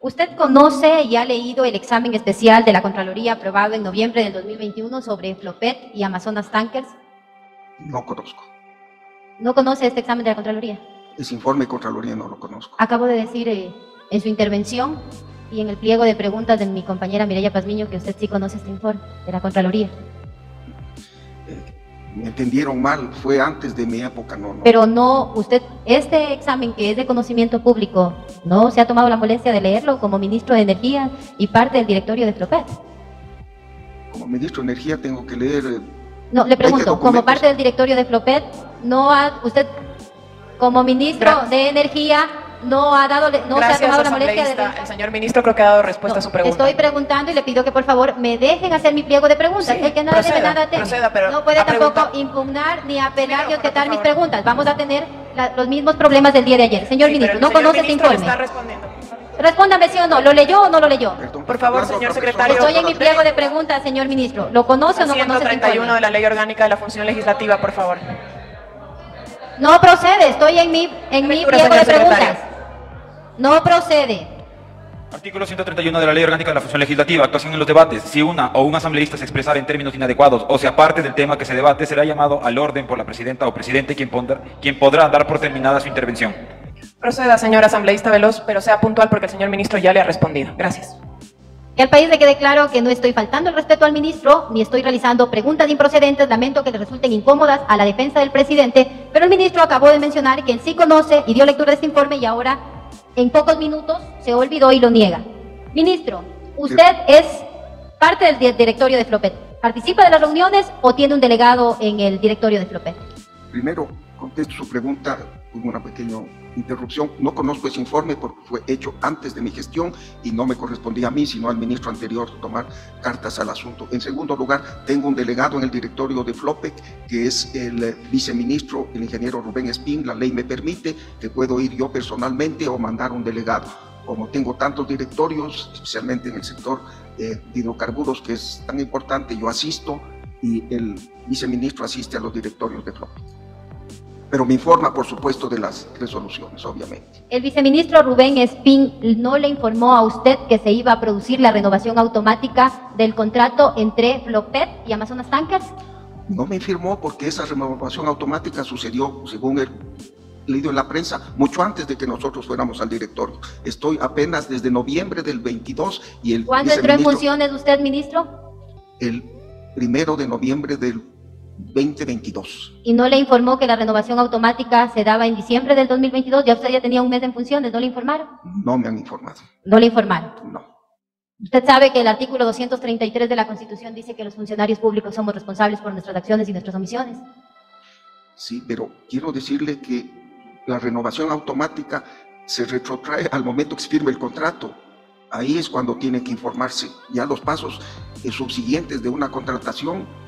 ¿Usted conoce y ha leído el examen especial de la Contraloría aprobado en noviembre del 2021 sobre Flopet y Amazonas Tankers? No conozco. ¿No conoce este examen de la Contraloría? Ese informe de Contraloría no lo conozco. Acabo de decir en su intervención y en el pliego de preguntas de mi compañera Mireya Pazmiño que usted sí conoce este informe de la Contraloría. Me entendieron mal, fue antes de mi época, no. Pero no, usted, este examen que es de conocimiento público, ¿no se ha tomado la molestia de leerlo como ministro de Energía y parte del directorio de Flopet? Como ministro de Energía tengo que leer... No, le pregunto, como parte del directorio de Flopet, ¿no ha usted, como ministro de Energía, no ha dado, no se ha tomado la molestia de... El señor ministro creo que ha dado respuesta a su pregunta. Estoy preguntando y le pido que por favor me dejen hacer mi pliego de preguntas. Sí, el que nada debe, nada teme. pero no puede tampoco impugnar ni apelar ni objetar mis preguntas. Vamos a tener los mismos problemas del día de ayer. Señor ministro, ¿no conoce este informe? Está respondiendo. Respóndame sí o no, ¿lo leyó o no lo leyó? Perdón, por favor, señor secretario. Estoy en mi pliego de preguntas, señor ministro. ¿Lo conoce o no conoce este informe? 131 de la Ley Orgánica de la Función Legislativa, por favor. No procede, estoy en mi pliego de preguntas. No procede. Artículo 131 de la Ley Orgánica de la Función Legislativa. Actuación en los debates. Si una o un asambleísta se expresara en términos inadecuados o se aparte del tema que se debate, será llamado al orden por la presidenta o presidente, quien podrá dar por terminada su intervención. Proceda, señor asambleísta Veloz, pero sea puntual porque el señor ministro ya le ha respondido. Gracias. Que al país le quede claro que no estoy faltando el respeto al ministro, ni estoy realizando preguntas improcedentes, lamento que le resulten incómodas a la defensa del presidente, pero el ministro acabó de mencionar que él sí conoce y dio lectura de este informe y ahora, en pocos minutos, se olvidó y lo niega. Ministro, ¿usted es parte del directorio de Flopet? ¿Participa de las reuniones o tiene un delegado en el directorio de Flopet? Primero, contesto su pregunta, hubo una pequeña interrupción. No conozco ese informe porque fue hecho antes de mi gestión y no me correspondía a mí, sino al ministro anterior tomar cartas al asunto. En segundo lugar, tengo un delegado en el directorio de Flopec, que es el viceministro, el ingeniero Rubén Espín. La ley me permite que puedo ir yo personalmente o mandar un delegado. Como tengo tantos directorios, especialmente en el sector de hidrocarburos, que es tan importante, yo asisto y el viceministro asiste a los directorios de Flopec. Pero me informa, por supuesto, de las resoluciones, obviamente. ¿El viceministro Rubén Espín no le informó a usted que se iba a producir la renovación automática del contrato entre Flopet y Amazonas Tankers? No me informó porque esa renovación automática sucedió, según el leído en la prensa, mucho antes de que nosotros fuéramos al directorio. Estoy apenas desde noviembre del 22 y el ¿Cuándo entró en funciones usted, ministro? El 1 de noviembre del 2022. ¿Y no le informó que la renovación automática se daba en diciembre del 2022? Ya usted ya tenía un mes en funciones, ¿no le informaron? No me han informado. ¿No le informaron? No. Usted sabe que el artículo 233 de la Constitución dice que los funcionarios públicos somos responsables por nuestras acciones y nuestras omisiones. Sí, pero quiero decirle que la renovación automática se retrotrae al momento que se firme el contrato. Ahí es cuando tiene que informarse. Ya los pasos subsiguientes de una contratación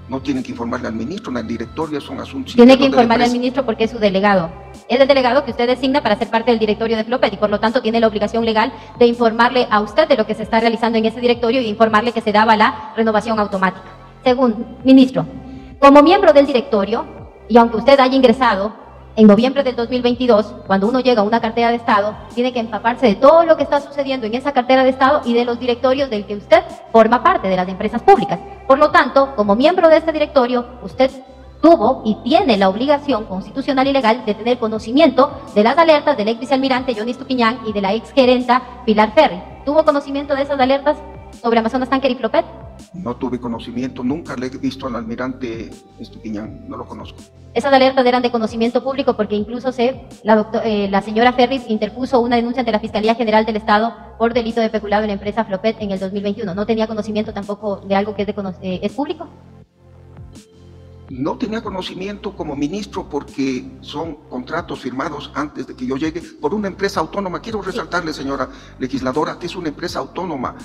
no tienen que informarle al ministro, al directorio, es un asunto. Tiene que informarle al ministro porque es su delegado. Es el delegado que usted designa para ser parte del directorio de Flopet y por lo tanto tiene la obligación legal de informarle a usted de lo que se está realizando en ese directorio y informarle que se daba la renovación automática. Según, ministro, como miembro del directorio, y aunque usted haya ingresado en noviembre del 2022, cuando uno llega a una cartera de Estado, tiene que empaparse de todo lo que está sucediendo en esa cartera de Estado y de los directorios del que usted forma parte, de las empresas públicas. Por lo tanto, como miembro de este directorio, usted tuvo y tiene la obligación constitucional y legal de tener conocimiento de las alertas del ex vicealmirante Johnny Estupiñán y de la ex gerenta Pilar Ferri. ¿Tuvo conocimiento de esas alertas sobre Amazonas Tanker y Flopet? No tuve conocimiento, nunca le he visto al almirante Estupiñán, no lo conozco. Esas alertas eran de conocimiento público porque incluso la señora Ferris interpuso una denuncia ante la Fiscalía General del Estado por delito de peculado en la empresa Flopet en el 2021. ¿No tenía conocimiento tampoco de algo que es público? No tenía conocimiento como ministro porque son contratos firmados antes de que yo llegue por una empresa autónoma. Quiero resaltarle, señora legisladora, que es una empresa autónoma.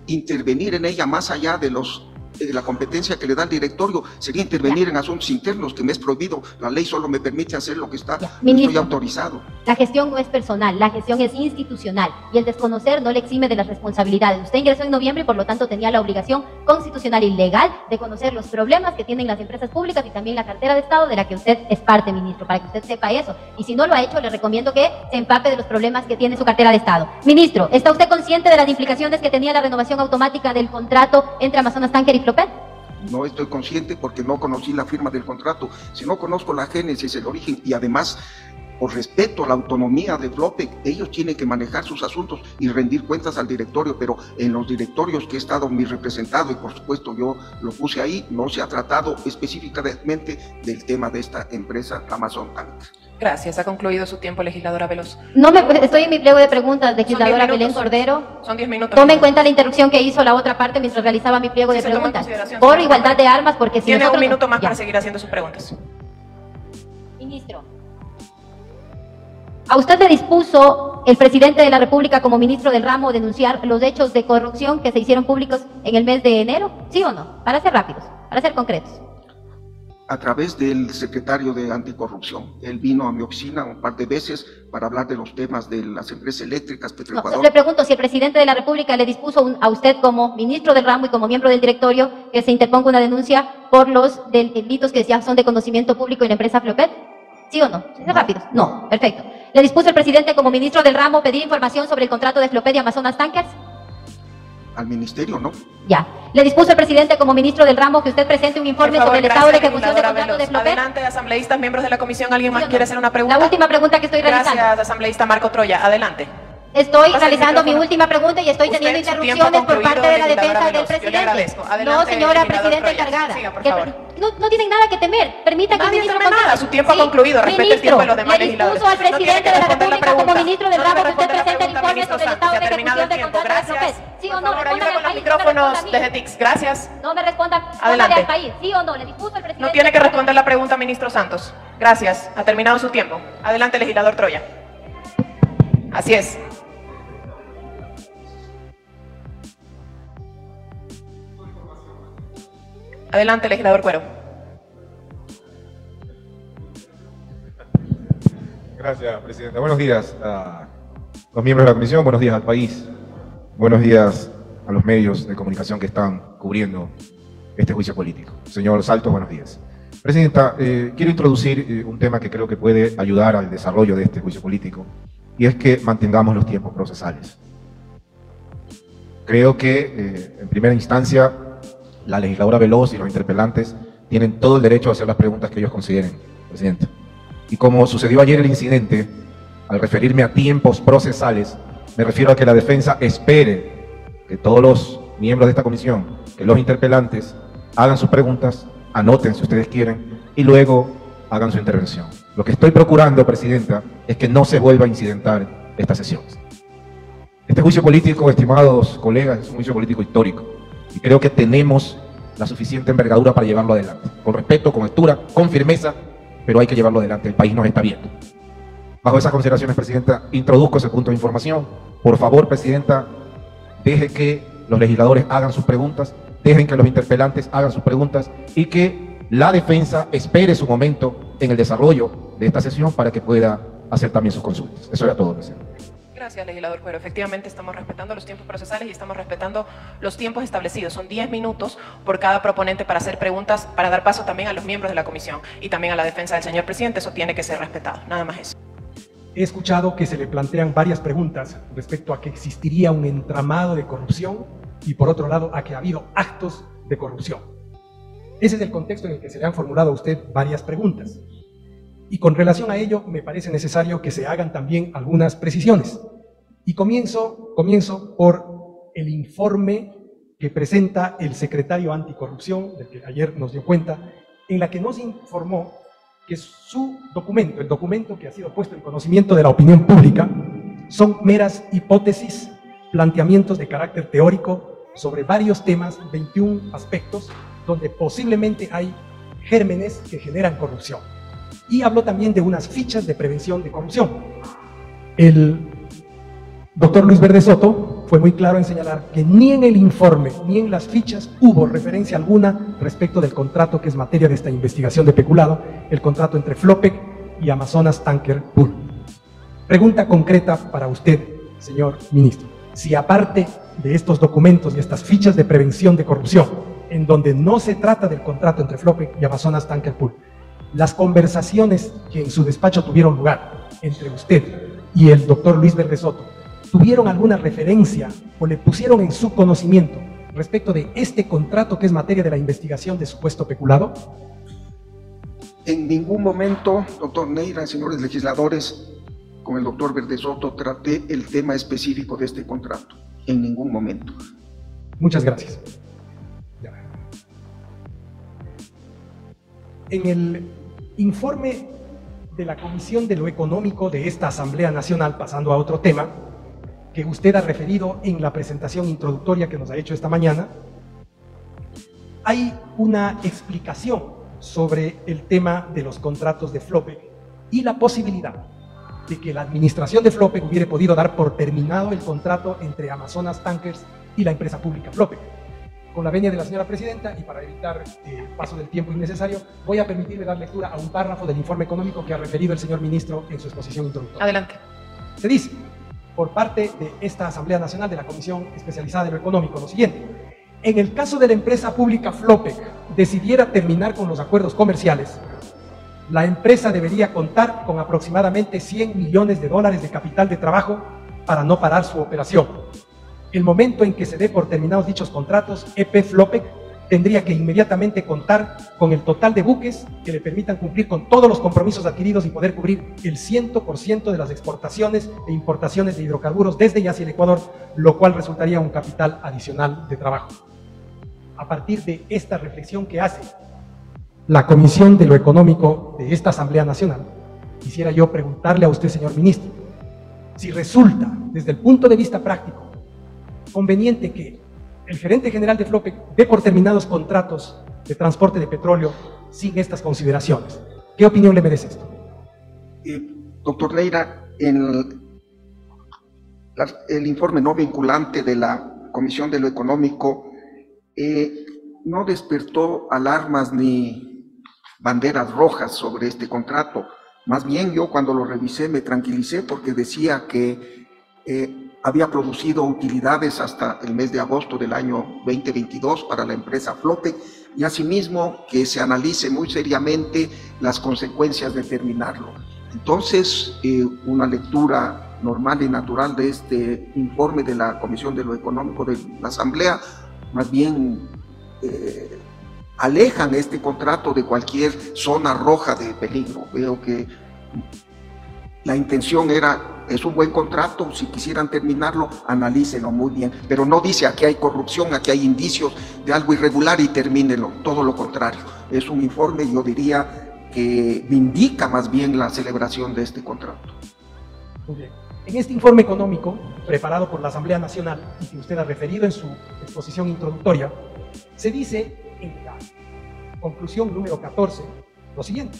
Intervenir en ella más allá de los la competencia que le da el directorio sería intervenir en asuntos internos, que me es prohibido. La ley solo me permite hacer lo que está, estoy autorizado. La gestión no es personal, la gestión es institucional, y el desconocer no le exime de las responsabilidades. Usted ingresó en noviembre y por lo tanto tenía la obligación constitucional y legal de conocer los problemas que tienen las empresas públicas y también la cartera de Estado de la que usted es parte, ministro, para que usted sepa eso. Y si no lo ha hecho, le recomiendo que se empape de los problemas que tiene su cartera de Estado. Ministro, ¿está usted consciente de las implicaciones que tenía la renovación automática del contrato entre Amazonas Tanker y Flopec? No estoy consciente porque no conocí la firma del contrato. Si no conozco la génesis, el origen, y además, por respeto a la autonomía de Flopec, ellos tienen que manejar sus asuntos y rendir cuentas al directorio, pero en los directorios que he estado mi representado, y por supuesto yo lo puse ahí, no se ha tratado específicamente del tema de esta empresa Amazon Tanker. Gracias. Ha concluido su tiempo, legisladora Veloz. Estoy en mi pliego de preguntas, legisladora Belén Cordero. Son 10 minutos. Tome en cuenta la interrupción que hizo la otra parte mientras realizaba mi pliego de preguntas. Por igualdad de armas, porque si tiene nosotros... un minuto más para seguir haciendo sus preguntas. Ministro, ¿a usted le dispuso el presidente de la República como ministro del ramo denunciar los hechos de corrupción que se hicieron públicos en el mes de enero? ¿Sí o no? Para ser rápidos, para ser concretos. A través del secretario de Anticorrupción. Él vino a mi oficina un par de veces para hablar de los temas de las empresas eléctricas, Petroecuador. Le pregunto si el presidente de la República le dispuso a usted como ministro del ramo y como miembro del directorio que se interponga una denuncia por los delitos que ya son de conocimiento público en la empresa Flopec. ¿Sí o no? ¿Es rápido? No, perfecto. ¿Le dispuso el presidente como ministro del ramo pedir información sobre el contrato de Flopec y Amazonas Tankers? Al ministerio, ¿no? Ya. ¿Le dispuso el presidente como ministro del ramo que usted presente un informe sobre el estado de ejecución del contrato de Flopec? Adelante, asambleístas, miembros de la comisión. ¿Alguien más quiere hacer una pregunta? La última pregunta que estoy realizando. Gracias, asambleísta Marco Troya. Adelante. Estoy realizando mi última pregunta y estoy teniendo interrupciones por parte de la defensa del presidente. No, señora presidenta encargada. No tienen nada que temer. Permita que el ministro conteste. Su tiempo ha concluido. Respete el tiempo de los demás legisladores. Le dispuso al presidente de la República como ministro del ramo que usted presente el informe sobre el estado de ejecución del contrato de Flopec. ¿Sí o no? Por favor, ayude con los micrófonos desde TICS. Gracias. No me responda. Adelante. Al país. ¿Sí o no? Le dispuso el presidente. No tiene que responder la pregunta, ministro Santos. Gracias. Ha terminado su tiempo. Adelante, legislador Troya. Así es. Adelante, legislador Cuero. Gracias, presidenta. Buenos días a los miembros de la comisión, buenos días al país, buenos días a los medios de comunicación que están cubriendo este juicio político. Señor Saltos, buenos días. Presidenta, quiero introducir un tema que creo que puede ayudar al desarrollo de este juicio político, y es que mantengamos los tiempos procesales. Creo que, en primera instancia, la legisladora Veloz y los interpelantes tienen todo el derecho a hacer las preguntas que ellos consideren, presidente. Y como sucedió ayer el incidente, al referirme a tiempos procesales, me refiero a que la defensa espere que todos los miembros de esta comisión, que los interpelantes hagan sus preguntas, anoten si ustedes quieren, y luego hagan su intervención. Lo que estoy procurando, presidenta, es que no se vuelva a incidentar esta sesión. Este juicio político, estimados colegas, es un juicio político histórico. Y creo que tenemos la suficiente envergadura para llevarlo adelante. Con respeto, con altura, con firmeza, pero hay que llevarlo adelante. El país nos está viendo. Bajo esas consideraciones, presidenta, introduzco ese punto de información. Por favor, presidenta, deje que los legisladores hagan sus preguntas, dejen que los interpelantes hagan sus preguntas y que la defensa espere su momento en el desarrollo de esta sesión para que pueda hacer también sus consultas. Eso era todo, presidente. Gracias, legislador Cuero. Efectivamente, estamos respetando los tiempos procesales y estamos respetando los tiempos establecidos. Son 10 minutos por cada proponente para hacer preguntas, para dar paso también a los miembros de la comisión y también a la defensa del señor presidente. Eso tiene que ser respetado. Nada más eso. He escuchado que se le plantean varias preguntas respecto a que existiría un entramado de corrupción y, por otro lado, a que ha habido actos de corrupción. Ese es el contexto en el que se le han formulado a usted varias preguntas. Y con relación a ello, me parece necesario que se hagan también algunas precisiones. Y comienzo por el informe que presenta el secretario anticorrupción, del que ayer nos dio cuenta, en la que nos informó que su documento, el documento que ha sido puesto en conocimiento de la opinión pública, son meras hipótesis, planteamientos de carácter teórico sobre varios temas, 21 aspectos, donde posiblemente hay gérmenes que generan corrupción. Y habló también de unas fichas de prevención de corrupción. El doctor Luis Verde Soto fue muy claro en señalar que ni en el informe ni en las fichas hubo referencia alguna respecto del contrato que es materia de esta investigación de peculado, el contrato entre Flopec y Amazonas Tanker Pool. Pregunta concreta para usted, señor ministro. Si aparte de estos documentos y estas fichas de prevención de corrupción, en donde no se trata del contrato entre Flopec y Amazonas Tanker Pool, las conversaciones que en su despacho tuvieron lugar entre usted y el doctor Luis Verde Soto, ¿tuvieron alguna referencia o le pusieron en su conocimiento respecto de este contrato que es materia de la investigación de supuesto peculado? En ningún momento, doctor Neira, señores legisladores, con el doctor Verde Soto traté el tema específico de este contrato. En ningún momento. Muchas gracias. En el informe de la Comisión de lo Económico de esta Asamblea Nacional, pasando a otro tema, que usted ha referido en la presentación introductoria que nos ha hecho esta mañana, hay una explicación sobre el tema de los contratos de Flopec y la posibilidad de que la administración de Flopec hubiera podido dar por terminado el contrato entre Amazonas Tankers y la empresa pública Flopec. Con la venia de la señora presidenta y para evitar paso del tiempo innecesario, voy a permitirle dar lectura a un párrafo del informe económico que ha referido el señor ministro en su exposición introductoria. Adelante. Se dice, por parte de esta Asamblea Nacional de la Comisión Especializada de lo Económico, lo siguiente: en el caso de la empresa pública Flopec decidiera terminar con los acuerdos comerciales, la empresa debería contar con aproximadamente $100 millones de capital de trabajo para no parar su operación. El momento en que se dé por terminados dichos contratos, EP Flopec tendría que inmediatamente contar con el total de buques que le permitan cumplir con todos los compromisos adquiridos y poder cubrir el 100% de las exportaciones e importaciones de hidrocarburos desde y hacia el Ecuador, lo cual resultaría un capital adicional de trabajo. A partir de esta reflexión que hace la Comisión de lo Económico de esta Asamblea Nacional, quisiera yo preguntarle a usted, señor ministro, si resulta, desde el punto de vista práctico, conveniente que el gerente general de Flopec dé por terminados contratos de transporte de petróleo sin estas consideraciones. ¿Qué opinión le merece esto? Doctor Neira, el informe no vinculante de la Comisión de lo Económico no despertó alarmas ni banderas rojas sobre este contrato. Más bien yo cuando lo revisé me tranquilicé porque decía que había producido utilidades hasta el mes de agosto del año 2022 para la empresa Flopec y asimismo que se analice muy seriamente las consecuencias de terminarlo. Entonces, una lectura normal y natural de este informe de la Comisión de lo Económico de la Asamblea, más bien alejan este contrato de cualquier zona roja de peligro. Veo que la intención es un buen contrato, si quisieran terminarlo, analícenlo muy bien, pero no dice aquí hay corrupción, aquí hay indicios de algo irregular y termínenlo, todo lo contrario. Es un informe, yo diría, que indica más bien la celebración de este contrato. Muy bien. En este informe económico, preparado por la Asamblea Nacional y que usted ha referido en su exposición introductoria, se dice en la conclusión número 14 lo siguiente: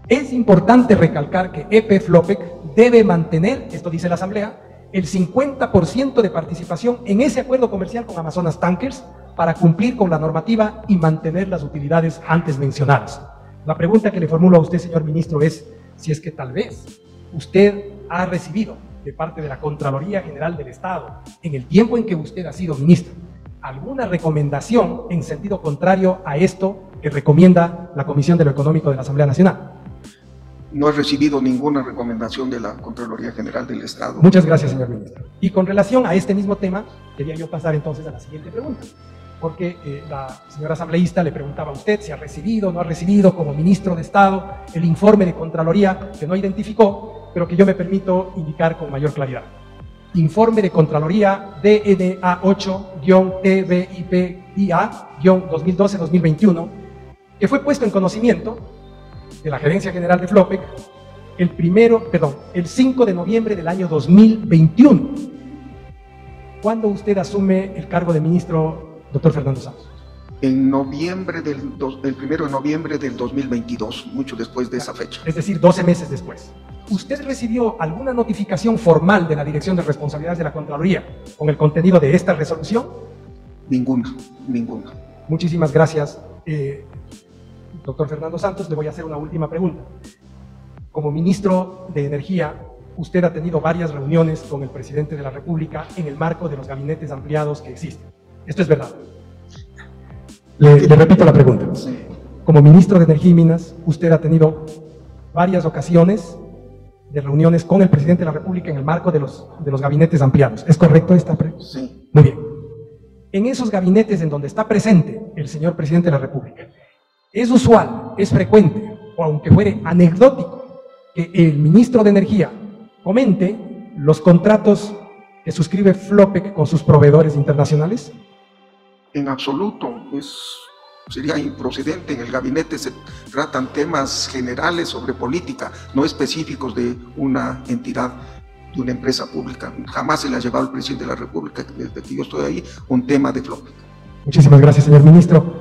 es importante recalcar que EP Flopec debe mantener, esto dice la Asamblea, el 50% de participación en ese acuerdo comercial con Amazonas Tankers para cumplir con la normativa y mantener las utilidades antes mencionadas. La pregunta que le formulo a usted, señor ministro, es si es que tal vez usted ha recibido de parte de la Contraloría General del Estado, en el tiempo en que usted ha sido ministro, alguna recomendación en sentido contrario a esto que recomienda la Comisión de lo Económico de la Asamblea Nacional. No he recibido ninguna recomendación de la Contraloría General del Estado. Muchas gracias, señor ministro. Y con relación a este mismo tema, quería yo pasar entonces a la siguiente pregunta, porque la señora asambleísta le preguntaba a usted si ha recibido o no ha recibido como ministro de Estado el informe de Contraloría que no identificó, pero que yo me permito indicar con mayor claridad. Informe de Contraloría DNA 8-TBIPIA-2012-2021, que fue puesto en conocimiento de la Gerencia General de Flopec el 5 de noviembre del año 2021. ¿Cuándo usted asume el cargo de ministro, doctor Fernando Santos? En noviembre el 1 de noviembre del 2022, mucho después de esa fecha. Es decir, 12 meses después. ¿usted recibió alguna notificación formal de la Dirección de Responsabilidades de la Contraloría con el contenido de esta resolución? Ninguna. Muchísimas gracias, doctor Fernando Santos. Le voy a hacer una última pregunta. Como ministro de Energía, usted ha tenido varias reuniones con el presidente de la República en el marco de los gabinetes ampliados que existen. ¿Esto es verdad? Le repito la pregunta. Como ministro de Energía y Minas, usted ha tenido varias ocasiones de reuniones con el presidente de la República en el marco de los gabinetes ampliados. ¿Es correcto esta pregunta? Sí. Muy bien. En esos gabinetes en donde está presente el señor presidente de la República, ¿es usual, es frecuente, o aunque fuere anecdótico, que el ministro de Energía comente los contratos que suscribe Flopec con sus proveedores internacionales? En absoluto, sería improcedente. En el gabinete se tratan temas generales sobre política, no específicos de una entidad, de una empresa pública. Jamás se le ha llevado al presidente de la República, desde que yo estoy ahí, un tema de Flopec. Muchísimas gracias, señor ministro.